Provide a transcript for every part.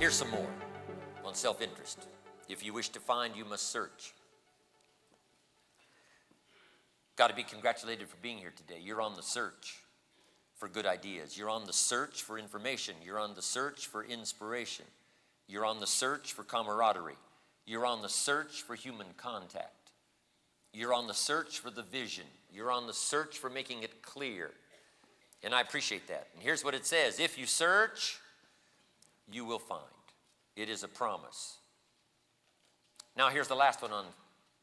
Here's some more on self-interest. If you wish to find, you must search. Got to be congratulated for being here today. You're on the search for good ideas. You're on the search for information. You're on the search for inspiration. You're on the search for camaraderie. You're on the search for human contact. You're on the search for the vision. You're on the search for making it clear. And I appreciate that. And here's what it says. If you search, you will find. It is a promise. Now here's the last one on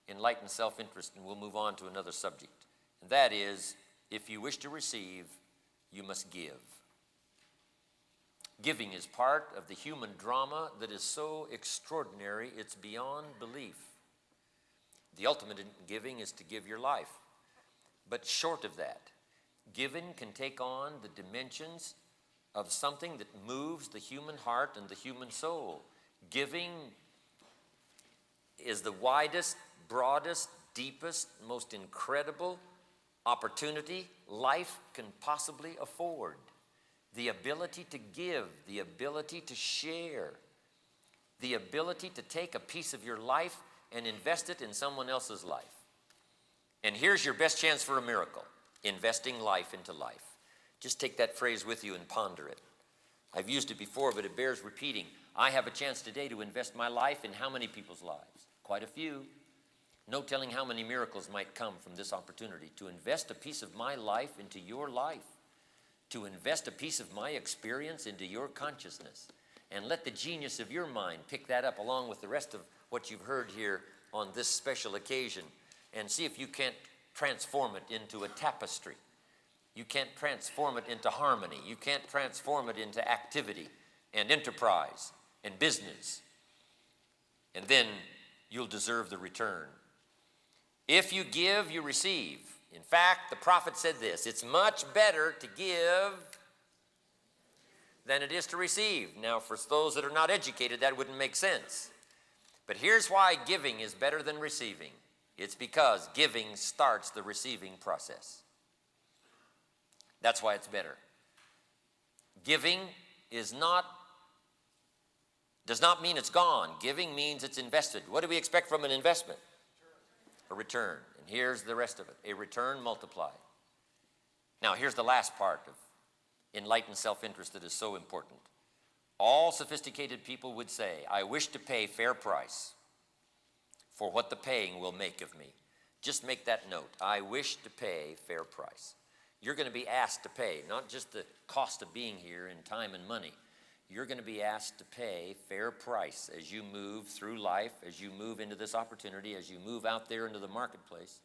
enlightened self-interest, and we'll move on to another subject. And that is, if you wish to receive, you must give. Giving is part of the human drama that is so extraordinary, it's beyond belief. The ultimate in giving is to give your life. But short of that, giving can take on the dimensions of something that moves the human heart and the human soul. Giving is the widest, broadest, deepest, most incredible opportunity life can possibly afford. The ability to give, the ability to share, the ability to take a piece of your life and invest it in someone else's life. And here's your best chance for a miracle, investing life into life. Just take that phrase with you and ponder it. I've used it before, but it bears repeating. I have a chance today to invest my life in how many people's lives? Quite a few. No telling how many miracles might come from this opportunity to invest a piece of my life into your life, to invest a piece of my experience into your consciousness, and let the genius of your mind pick that up along with the rest of what you've heard here on this special occasion, and see if you can't transform it into a tapestry. You can't transform it into harmony. You can't transform it into activity and enterprise and business. And then you'll deserve the return. If you give, you receive. In fact, the prophet said this, it's much better to give than it is to receive. Now, for those that are not educated, that wouldn't make sense. But here's why giving is better than receiving. It's because giving starts the receiving process. That's why it's better. Giving does not mean it's gone. Giving means it's invested. What do we expect from an investment? A return. And here's the rest of it. A return multiplied. Now, here's the last part of enlightened self-interest that is so important. All sophisticated people would say, I wish to pay fair price for what the paying will make of me. Just make that note. I wish to pay fair price. You're going to be asked to pay, not just the cost of being here in time and money. You're going to be asked to pay fair price as you move through life, as you move into this opportunity, as you move out there into the marketplace.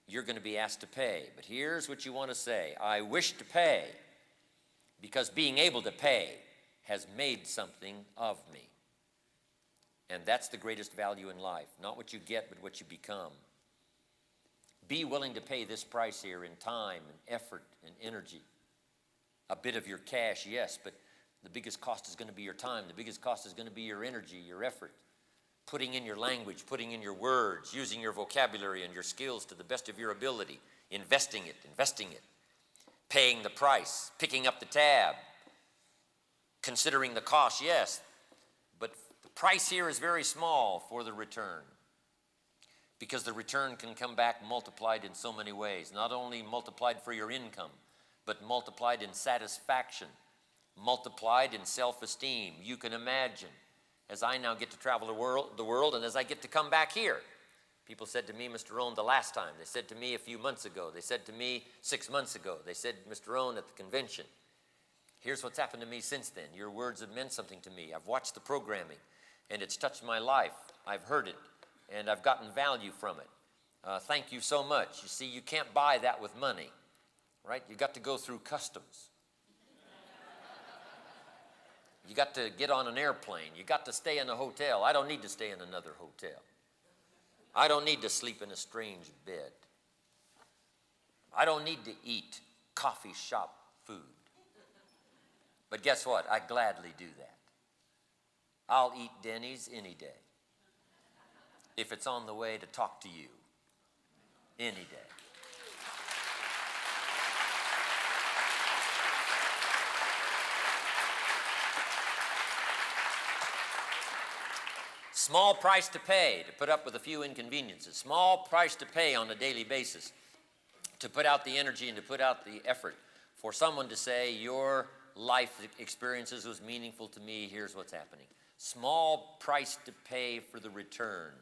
You're going to be asked to pay. But here's what you want to say. I wish to pay because being able to pay has made something of me. And that's the greatest value in life. Not what you get, but what you become. Be willing to pay this price here in time and effort and energy. A bit of your cash, yes, but the biggest cost is going to be your time. The biggest cost is going to be your energy, your effort. Putting in your language, putting in your words, using your vocabulary and your skills to the best of your ability. Investing it. Paying the price, picking up the tab. Considering the cost, yes. But the price here is very small for the return. Because the return can come back multiplied in so many ways. Not only multiplied for your income, but multiplied in satisfaction, multiplied in self-esteem. You can imagine, as I now get to travel the world, and as I get to come back here. People said to me, Mr. Rohn, the last time. They said to me a few months ago. They said to me 6 months ago. They said, Mr. Rohn, at the convention. Here's what's happened to me since then. Your words have meant something to me. I've watched the programming, and it's touched my life. I've heard it. And I've gotten value from it. Thank you so much. You see, you can't buy that with money, right? You got to go through customs. You got to get on an airplane. You got to stay in a hotel. I don't need to stay in another hotel. I don't need to sleep in a strange bed. I don't need to eat coffee shop food. But guess what? I gladly do that. I'll eat Denny's any day. If it's on the way to talk to you, any day. Small price to pay to put up with a few inconveniences. Small price to pay on a daily basis to put out the energy and to put out the effort for someone to say, your life experiences was meaningful to me, here's what's happening. Small price to pay for the return.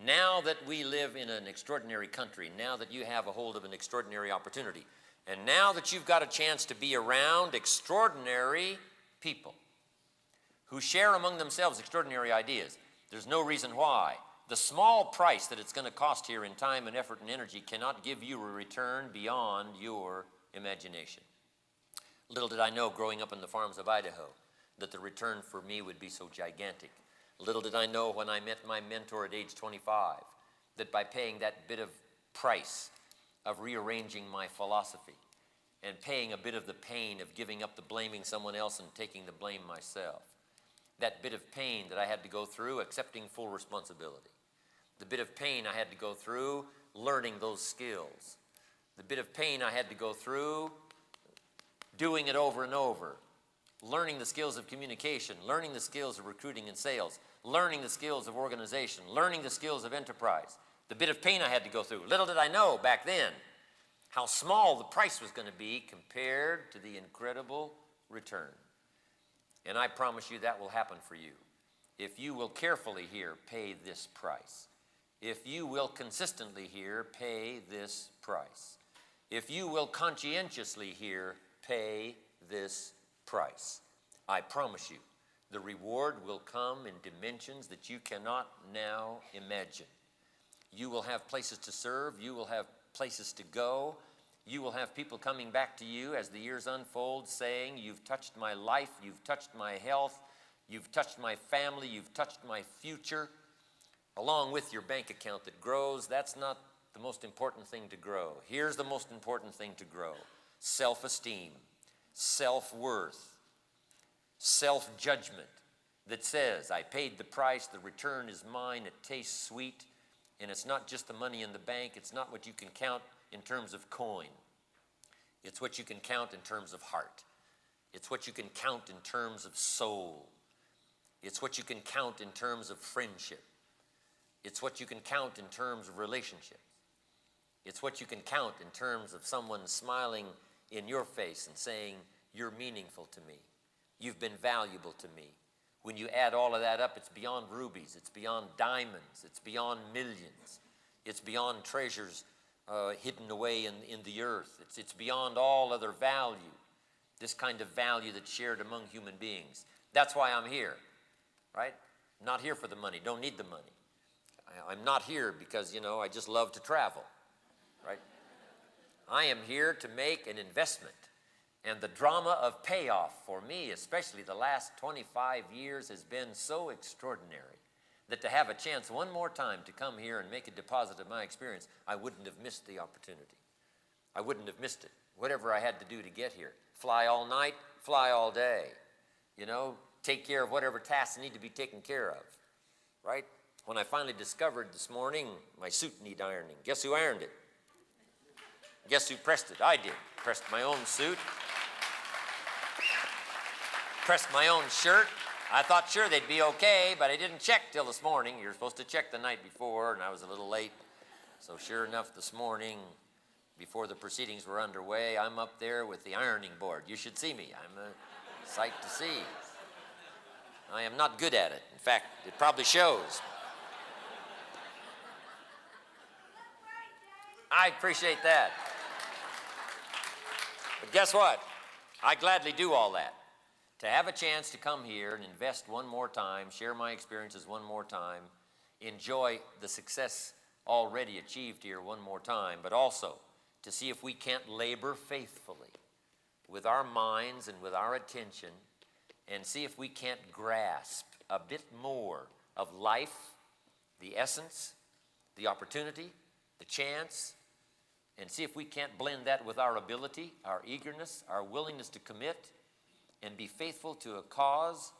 Now that we live in an extraordinary country, now that you have a hold of an extraordinary opportunity, and now that you've got a chance to be around extraordinary people who share among themselves extraordinary ideas, there's no reason why the small price that it's going to cost here in time and effort and energy cannot give you a return beyond your imagination. Little did I know growing up in the farms of Idaho that the return for me would be so gigantic. Little did I know when I met my mentor at age 25 that by paying that bit of price of rearranging my philosophy and paying a bit of the pain of giving up the blaming someone else and taking the blame myself, that bit of pain that I had to go through accepting full responsibility, the bit of pain I had to go through learning those skills, the bit of pain I had to go through doing it over and over, learning the skills of communication, learning the skills of recruiting and sales, learning the skills of organization, learning the skills of enterprise, the bit of pain I had to go through. Little did I know back then how small the price was going to be compared to the incredible return. And I promise you that will happen for you. If you will carefully here pay this price. If you will consistently here pay this price. If you will conscientiously here pay this price. I promise you, the reward will come in dimensions that you cannot now imagine. You will have places to serve. You will have places to go. You will have people coming back to you as the years unfold saying, you've touched my life, you've touched my health, you've touched my family, you've touched my future, along with your bank account that grows. That's not the most important thing to grow. Here's the most important thing to grow: self-esteem, self-worth, self-judgment that says, I paid the price, the return is mine, it tastes sweet, and it's not just the money in the bank, it's not what you can count in terms of coin. It's what you can count in terms of heart. It's what you can count in terms of soul. It's what you can count in terms of friendship. It's what you can count in terms of relationships. It's what you can count in terms of someone smiling in your face and saying, you're meaningful to me. You've been valuable to me. When you add all of that up, it's beyond rubies. It's beyond diamonds. It's beyond millions. It's beyond treasures hidden away in the earth. It's beyond all other value. This kind of value that's shared among human beings. That's why I'm here, right? Not here for the money. Don't need the money. I'm not here because, I just love to travel, right? I am here to make an investment. And the drama of payoff for me, especially the last 25 years, has been so extraordinary that to have a chance one more time to come here and make a deposit of my experience, I wouldn't have missed the opportunity. I wouldn't have missed it. Whatever I had to do to get here. Fly all night, fly all day. Take care of whatever tasks need to be taken care of, right? When I finally discovered this morning my suit need ironing, guess who ironed it? Guess who pressed it? I did. Pressed my own suit. Pressed my own shirt. I thought sure they'd be okay, but I didn't check till this morning. You're supposed to check the night before, and I was a little late. So sure enough, this morning, before the proceedings were underway, I'm up there with the ironing board. You should see me. I'm a sight to see. I am not good at it. In fact, it probably shows. I appreciate that. But guess what? I gladly do all that. To have a chance to come here and invest one more time, share my experiences one more time, enjoy the success already achieved here one more time, but also to see if we can't labor faithfully with our minds and with our attention and see if we can't grasp a bit more of life, the essence, the opportunity, the chance, and see if we can't blend that with our ability, our eagerness, our willingness to commit and be faithful to a cause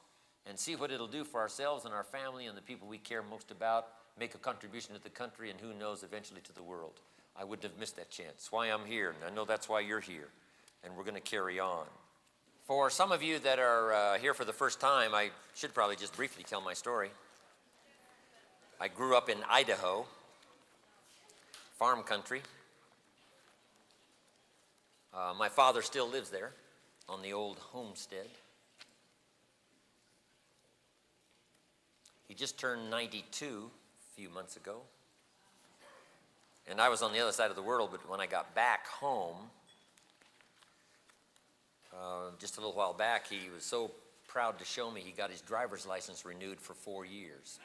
and see what it'll do for ourselves and our family and the people we care most about, make a contribution to the country and who knows eventually to the world. I wouldn't have missed that chance. That's why I'm here, and I know that's why you're here, and we're going to carry on. For some of you that are here for the first time, I should probably just briefly tell my story. I grew up in Idaho, farm country. My father still lives there on the old homestead. He just turned 92 a few months ago. And I was on the other side of the world, but when I got back home, just a little while back, he was so proud to show me he got his driver's license renewed for 4 years.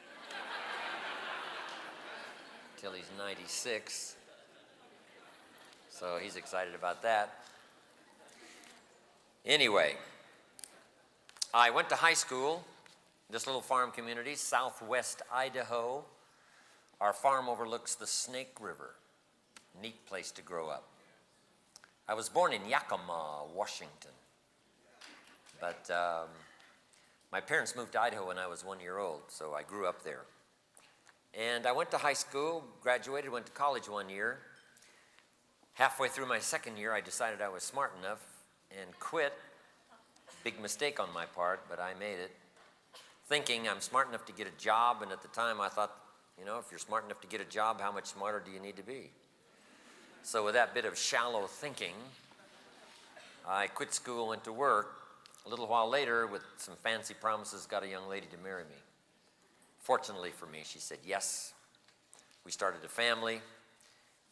Till he's 96. So he's excited about that. Anyway, I went to high school, this little farm community, southwest Idaho. Our farm overlooks the Snake River. Neat place to grow up. I was born in Yakima, Washington. But my parents moved to Idaho when I was 1 year old, so I grew up there. And I went to high school, graduated, went to college 1 year. Halfway through my second year, I decided I was smart enough and quit. Big mistake on my part, but I made it. Thinking I'm smart enough to get a job, and at the time I thought, you know, if you're smart enough to get a job, how much smarter do you need to be? So with that bit of shallow thinking, I quit school, went to work. A little while later, with some fancy promises, got a young lady to marry me. Fortunately for me, she said yes. We started a family,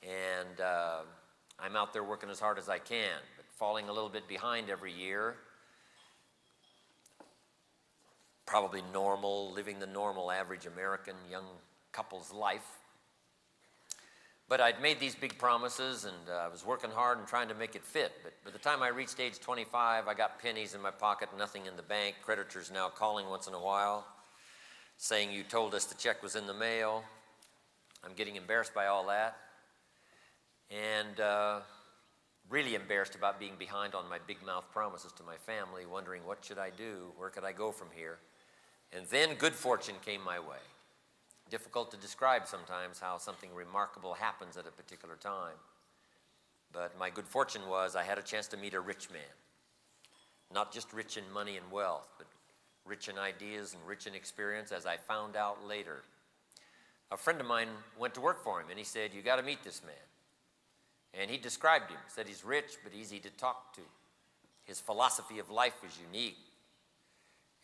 and I'm out there working as hard as I can, but falling a little bit behind every year. Probably normal, living the normal average American young couple's life. But I'd made these big promises, and I was working hard and trying to make it fit. But by the time I reached age 25, I got pennies in my pocket, nothing in the bank. Creditors now calling once in a while, saying, you told us the check was in the mail. I'm getting embarrassed by all that. And really embarrassed about being behind on my big mouth promises to my family, wondering what should I do? Where could I go from here? And then good fortune came my way. Difficult to describe sometimes how something remarkable happens at a particular time. But my good fortune was I had a chance to meet a rich man. Not just rich in money and wealth, but rich in ideas and rich in experience, as I found out later. A friend of mine went to work for him, and he said, you got to meet this man. And he described him, said he's rich but easy to talk to. His philosophy of life was unique.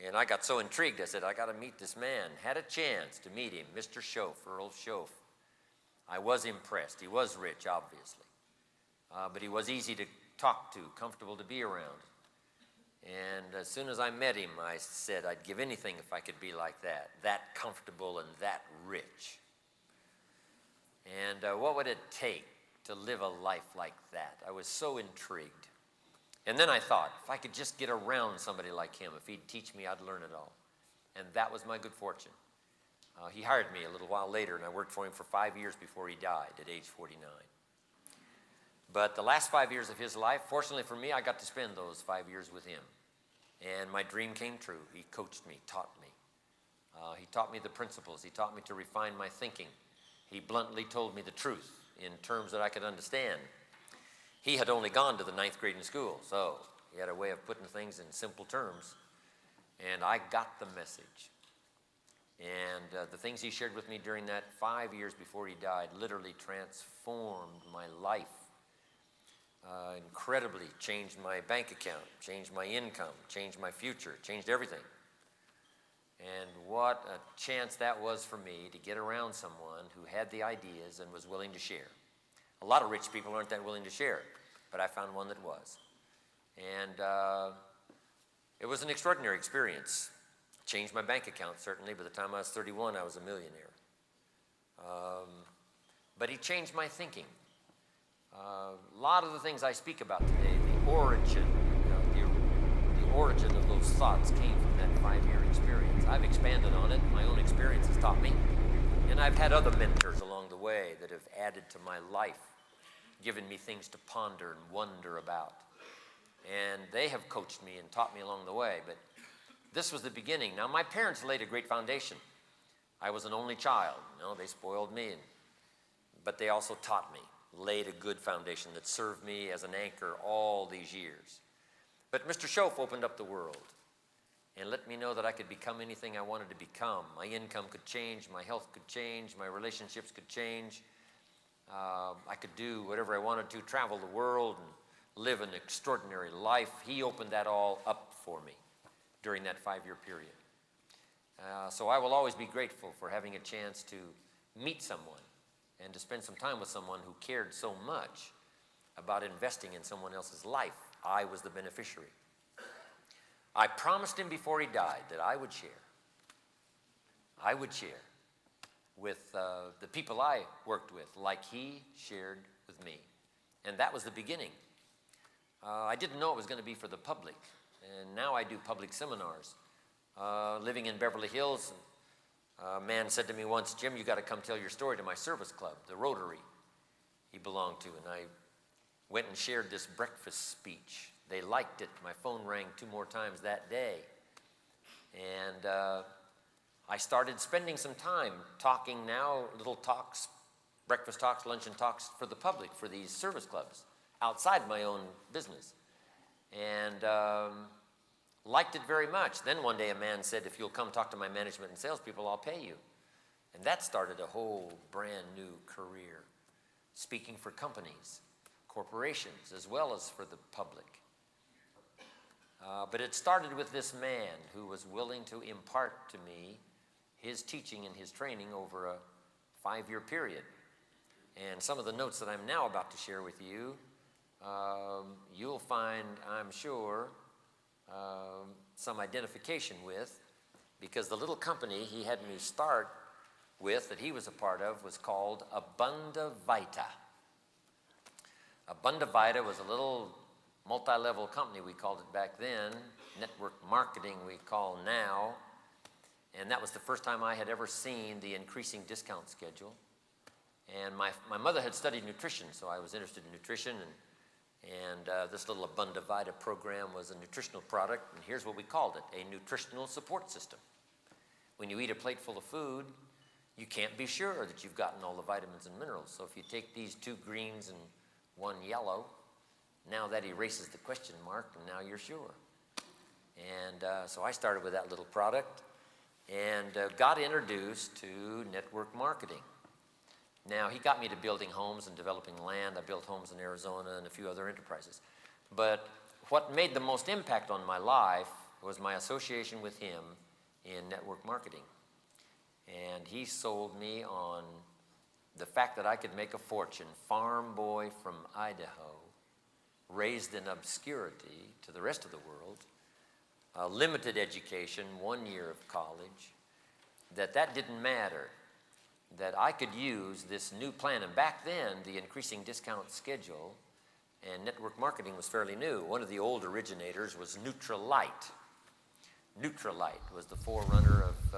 And I got so intrigued, I said, I got to meet this man. Had a chance to meet him, Mr. Shoaff, Earl Shoaff. I was impressed. He was rich, obviously. But he was easy to talk to, comfortable to be around. And as soon as I met him, I said I'd give anything if I could be like that comfortable and that rich. And what would it take to live a life like that? I was so intrigued. And then I thought, if I could just get around somebody like him, if he'd teach me, I'd learn it all. And that was my good fortune. He hired me a little while later, and I worked for him for 5 years before he died at age 49. But the last 5 years of his life, fortunately for me, I got to spend those 5 years with him. And my dream came true. He coached me, taught me. He taught me the principles. He taught me to refine my thinking. He bluntly told me the truth in terms that I could understand. He had only gone to the 9th grade in school, so he had a way of putting things in simple terms. And I got the message. And the things he shared with me during that 5 years before he died literally transformed my life. Incredibly changed my bank account, changed my income, changed my future, changed everything. And what a chance that was for me to get around someone who had the ideas and was willing to share. A lot of rich people aren't that willing to share, but I found one that was. And it was an extraordinary experience. Changed my bank account, certainly. By the time I was 31, I was a millionaire. But he changed my thinking. A lot of the things I speak about today, the origin of those thoughts came from that 5-year experience. I've expanded on it. My own experience has taught me. And I've had other mentors along the way that have added to my life, given me things to ponder and wonder about. And they have coached me and taught me along the way. But this was the beginning. Now, my parents laid a great foundation. I was an only child. You know, they spoiled me. But they also taught me, laid a good foundation that served me as an anchor all these years. But Mr. Shoaff opened up the world. and let me know that I could become anything I wanted to become. My income could change, my health could change, my relationships could change. I could do whatever I wanted to, travel the world and live an extraordinary life. He opened that all up for me during that 5-year period. So I will always be grateful for having a chance to meet someone and to spend some time with someone who cared so much about investing in someone else's life. I was the beneficiary. I promised him before he died that I would share with the people I worked with like he shared with me. And that was the beginning. I didn't know it was going to be for the public. And now I do public seminars. Living in Beverly Hills, a man said to me once, "Jim, you got to come tell your story to my service club, the Rotary he belonged to." And I went and shared this breakfast speech. They liked it. My phone rang 2 more times that day. And I started spending some time talking now, little talks, breakfast talks, luncheon talks for the public, for these service clubs, outside my own business. And liked it very much. Then one day a man said, "If you'll come talk to my management and salespeople, I'll pay you." And that started a whole brand new career, speaking for companies, corporations, as well as for the public. But it started with this man who was willing to impart to me his teaching and his training over a 5-year period. And some of the notes that I'm now about to share with you, you'll find, I'm sure, some identification with, because the little company he had me start with that he was a part of was called Abunda Vita. Abunda Vita was a little multi-level company, we called it back then, network marketing we call now, and that was the first time I had ever seen the increasing discount schedule. And my mother had studied nutrition, so I was interested in nutrition, and this little Abunda Vita program was a nutritional product, and here's what we called it, a nutritional support system. When you eat a plate full of food, you can't be sure that you've gotten all the vitamins and minerals. So if you take these 2 greens and 1 yellow, now that erases the question mark, and now you're sure. And so I started with that little product and got introduced to network marketing. Now, he got me to building homes and developing land. I built homes in Arizona and a few other enterprises. But what made the most impact on my life was my association with him in network marketing. And he sold me on the fact that I could make a fortune. Farm boy from Idaho, raised in obscurity to the rest of the world, limited education, 1 year of college, that didn't matter, that I could use this new plan. And back then, the increasing discount schedule and network marketing was fairly new. One of the old originators was Nutrilite. Nutrilite was the forerunner of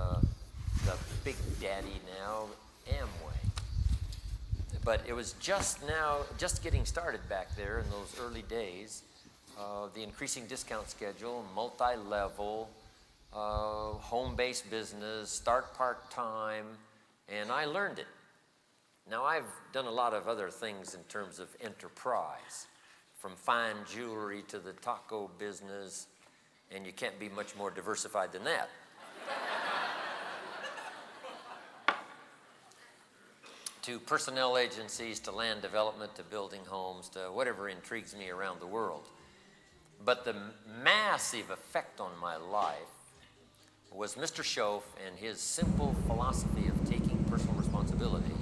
the big daddy now, Amway. But it was just getting started back there in those early days. The increasing discount schedule, multi-level, home-based business, start part-time, and I learned it. Now, I've done a lot of other things in terms of enterprise, from fine jewelry to the taco business, and you can't be much more diversified than that. To personnel agencies, to land development, to building homes, to whatever intrigues me around the world. But the massive effect on my life was Mr. Shoaff and his simple philosophy of taking personal responsibility,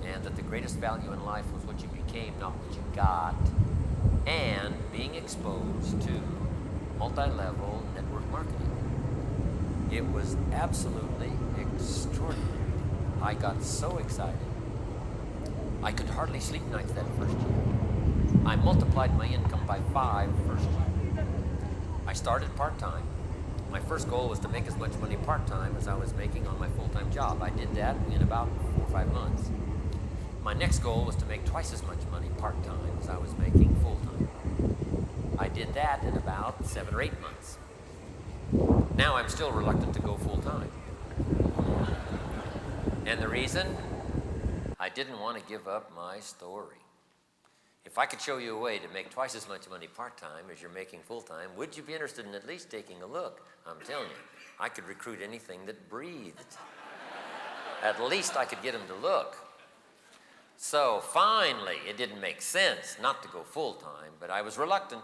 and that the greatest value in life was what you became, not what you got, and being exposed to multi-level network marketing. It was absolutely extraordinary. I got so excited. I could hardly sleep nights that first year. I multiplied my income by 5 first year. I started part-time. My first goal was to make as much money part-time as I was making on my full-time job. I did that in about 4 or 5 months. My next goal was to make twice as much money part-time as I was making full-time. I did that in about 7 or 8 months. Now I'm still reluctant to go full-time. And the reason? I didn't want to give up my story. if I could show you a way to make twice as much money part-time as you're making full-time, would you be interested in at least taking a look? I'm telling you, I could recruit anything that breathed. At least I could get them to look. So finally, it didn't make sense not to go full-time, but I was reluctant.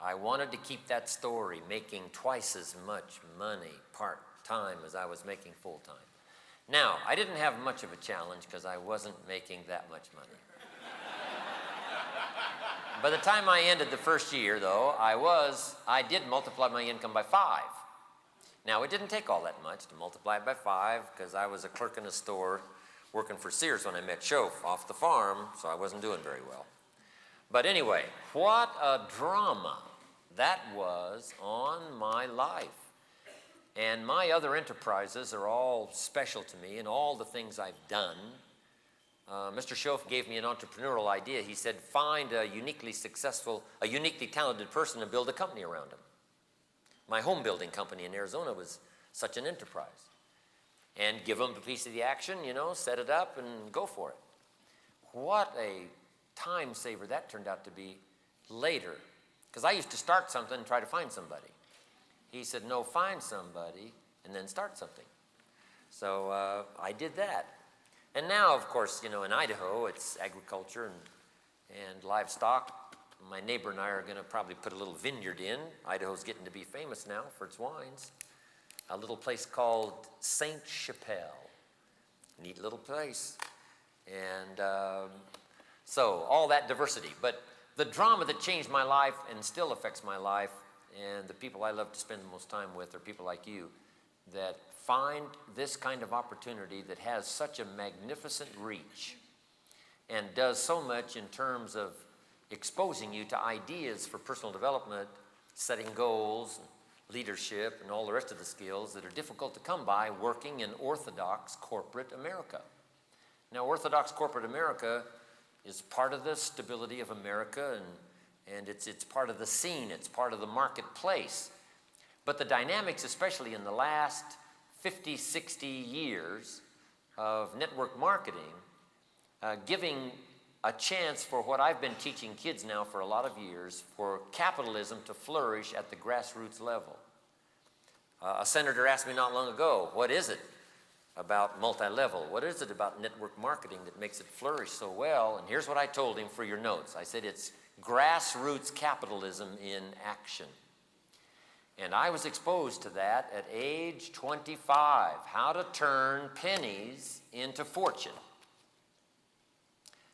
I wanted to keep that story, making twice as much money part-time as I was making full-time. Now, I didn't have much of a challenge because I wasn't making that much money. By the time I ended the first year, though, I did multiply my income by 5. Now, it didn't take all that much to multiply it by 5 because I was a clerk in a store working for Sears when I met Shoaff off the farm, so I wasn't doing very well. But anyway, what a drama that was on my life. And my other enterprises are all special to me in all the things I've done. Mr. Shoaff gave me an entrepreneurial idea. He said, find a uniquely successful, a uniquely talented person and build a company around him. My home building company in Arizona was such an enterprise. And give them a piece of the action, set it up and go for it. What a time saver that turned out to be later. Because I used to start something and try to find somebody. He said, no, find somebody and then start something. So I did that. And now, of course, in Idaho, it's agriculture and livestock. My neighbor and I are going to probably put a little vineyard in. Idaho's getting to be famous now for its wines. A little place called St. Chapelle. Neat little place. And so all that diversity. But the drama that changed my life and still affects my life, and the people I love to spend the most time with are people like you that find this kind of opportunity that has such a magnificent reach and does so much in terms of exposing you to ideas for personal development, setting goals, leadership, and all the rest of the skills that are difficult to come by working in orthodox corporate America. Now, orthodox corporate America is part of the stability of America, and it's part of the scene, it's part of the marketplace. But the dynamics, especially in the last 50, 60 years of network marketing, giving a chance for what I've been teaching kids now for a lot of years, for capitalism to flourish at the grassroots level. A senator asked me not long ago, what is it about multi-level? What is it about network marketing that makes it flourish so well? And here's what I told him for your notes. I said, it's grassroots capitalism in action. And I was exposed to that at age 25, how to turn pennies into fortune.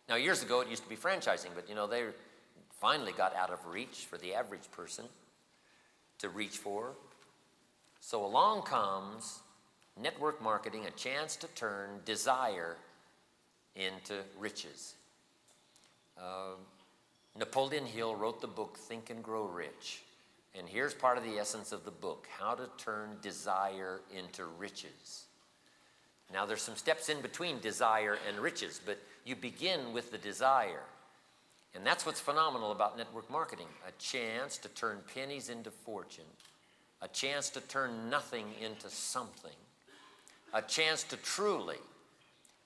Now, years ago, it used to be franchising, but they finally got out of reach for the average person to reach for. So along comes network marketing, a chance to turn desire into riches. Napoleon Hill wrote the book, Think and Grow Rich. And here's part of the essence of the book, how to turn desire into riches. Now, there's some steps in between desire and riches, but you begin with the desire. And that's what's phenomenal about network marketing, a chance to turn pennies into fortune, a chance to turn nothing into something, a chance to truly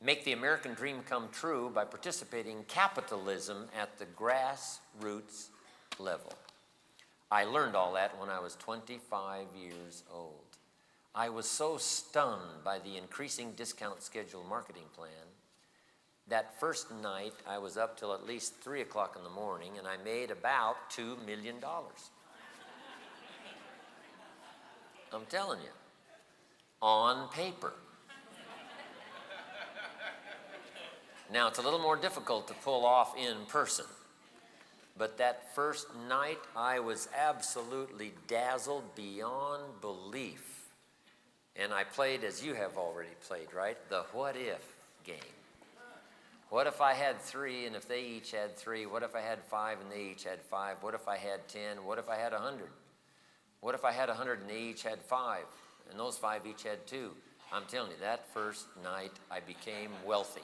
make the American dream come true by participating in capitalism at the grassroots level. I learned all that when I was 25 years old. I was so stunned by the increasing discount schedule marketing plan. That first night, I was up till at least 3 o'clock in the morning, and I made about $2 million. I'm telling you, on paper. Now, it's a little more difficult to pull off in person. But that first night, I was absolutely dazzled beyond belief. And I played, as you have already played, right? The what if game. What if I had 3 and if they each had 3? What if I had 5 and they each had 5? What if I had 10? What if I had 100? What if I had 100 and they each had 5? And those 5 each had 2? I'm telling you, that first night I became wealthy.